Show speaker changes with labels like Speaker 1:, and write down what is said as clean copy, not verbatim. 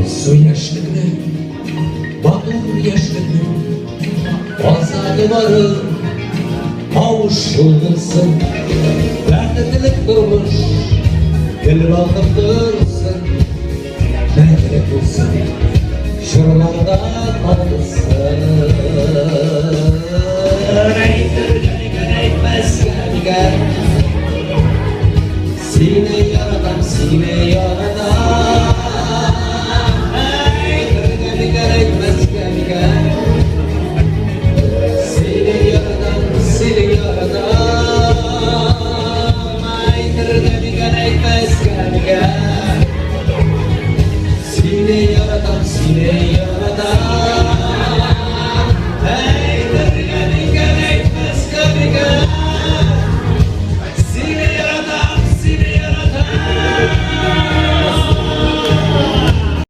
Speaker 1: Su yaşlıkны, батыр yaşlıkны, Azali varır, kavuşulsun. Bәхетлек durmuş, gel bakıp dursun. Мәңгілік болсын, жырларда қалсын. Әйтірген әйтмәс кәмгәр, сені яратам, сені яратам.